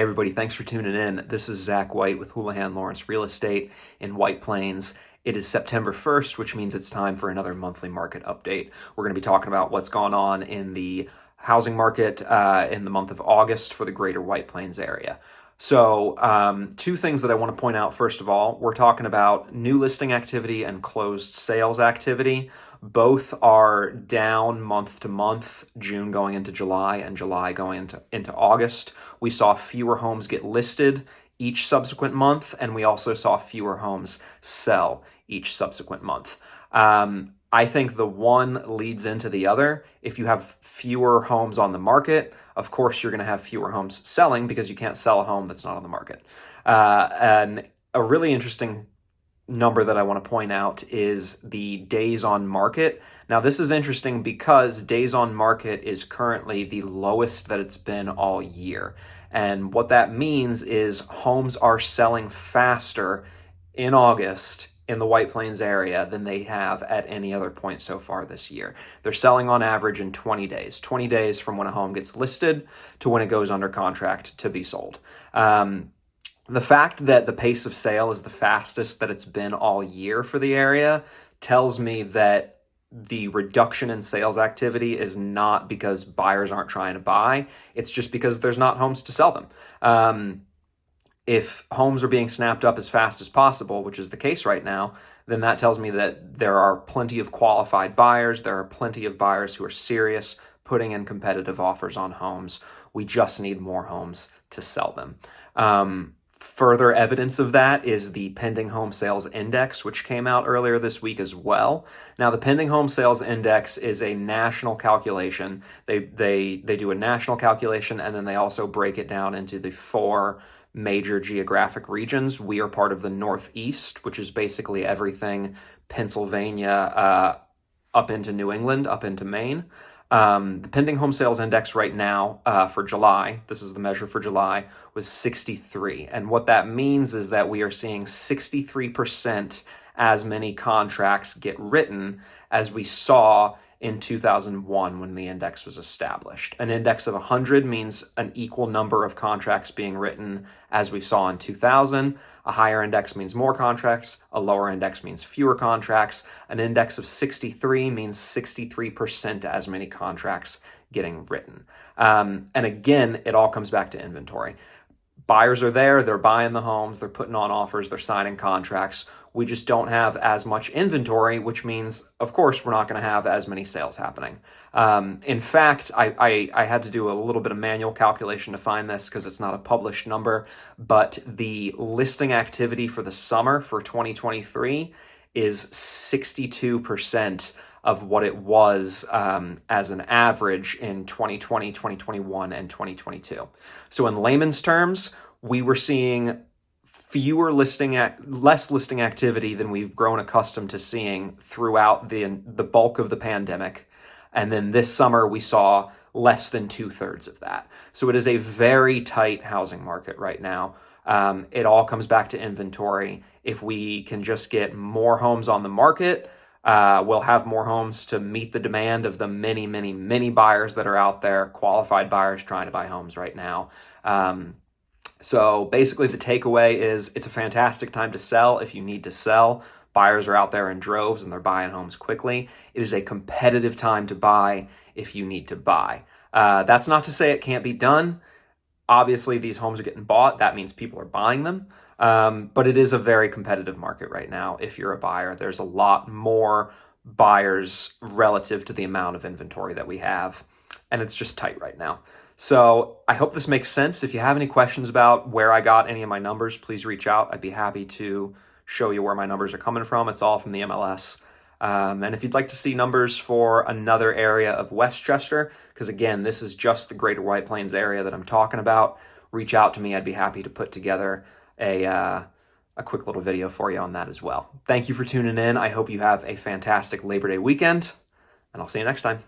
Hey everybody, thanks for tuning in. This is Zach White with Houlihan Lawrence Real Estate in White Plains. It is September 1st, which means it's time for another monthly market update. We're going to be talking about what's gone on in the housing market in the month of August for the greater White Plains area. So, two things that I want to point out. First of all, we're talking about new listing activity and closed sales activity. Both are down month to month, June going into July and July going into August. We saw fewer homes get listed each subsequent month, and we also saw fewer homes sell each subsequent month. I think the one leads into the other. If you have fewer homes on the market, of course, you're going to have fewer homes selling because you can't sell a home that's not on the market. And a really interesting number that I want to point out is the days on market. Now, this is interesting because days on market is currently the lowest that it's been all year. And what that means is homes are selling faster in August in the White Plains area than they have at any other point so far this year. They're selling on average in 20 days, 20 days from when a home gets listed to when it goes under contract to be sold. The fact that the pace of sale is the fastest that it's been all year for the area tells me that the reduction in sales activity is not because buyers aren't trying to buy. It's just because there's not homes to sell them. If homes are being snapped up as fast as possible, which is the case right now, then that tells me that there are plenty of qualified buyers. There are plenty of buyers who are serious putting in competitive offers on homes. We just need more homes to sell them. Further evidence of that is the Pending Home Sales Index, which came out earlier this week as well. Now, the Pending Home Sales Index is a national calculation. They do a national calculation, and then they also break it down into the four major geographic regions. We are part of the Northeast, which is basically everything Pennsylvania up into New England, up into Maine. The Pending Home Sales Index right now for July, this is the measure for July, was 63. And what that means is that we are seeing 63% as many contracts get written as we saw in 2001 when the index was established. An index of 100 means an equal number of contracts being written as we saw in 2000. A higher index means more contracts. A lower index means fewer contracts. An index of 63 means 63% as many contracts getting written. And again, it all comes back to inventory. Buyers are there, they're buying the homes, they're putting on offers, they're signing contracts. We just don't have as much inventory, which means, of course, we're not going to have as many sales happening. In fact, I had to do a little bit of manual calculation to find this because it's not a published number, but the listing activity for the summer for 2023 is 62% of what it was as an average in 2020, 2021, and 2022. So in layman's terms, we were seeing less listing activity than we've grown accustomed to seeing throughout the bulk of the pandemic. And then this summer, we saw less than 2/3 of that. So it is a very tight housing market right now. It all comes back to inventory. If we can just get more homes on the market, we'll have more homes to meet the demand of the many, many, many buyers that are out there, qualified buyers trying to buy homes right now. So basically the takeaway is it's a fantastic time to sell if you need to sell. Buyers are out there in droves and they're buying homes quickly. It is a competitive time to buy if you need to buy. That's not to say it can't be done. Obviously, these homes are getting bought. That means people are buying them. But it is a very competitive market right now. If you're a buyer, there's a lot more buyers relative to the amount of inventory that we have. And it's just tight right now. So I hope this makes sense. If you have any questions about where I got any of my numbers, please reach out. I'd be happy to show you where my numbers are coming from. It's all from the MLS. And if you'd like to see numbers for another area of Westchester, because again, this is just the greater White Plains area that I'm talking about, reach out to me. I'd be happy to put together a quick little video for you on that as well. Thank you for tuning in. I hope you have a fantastic Labor Day weekend, and I'll see you next time.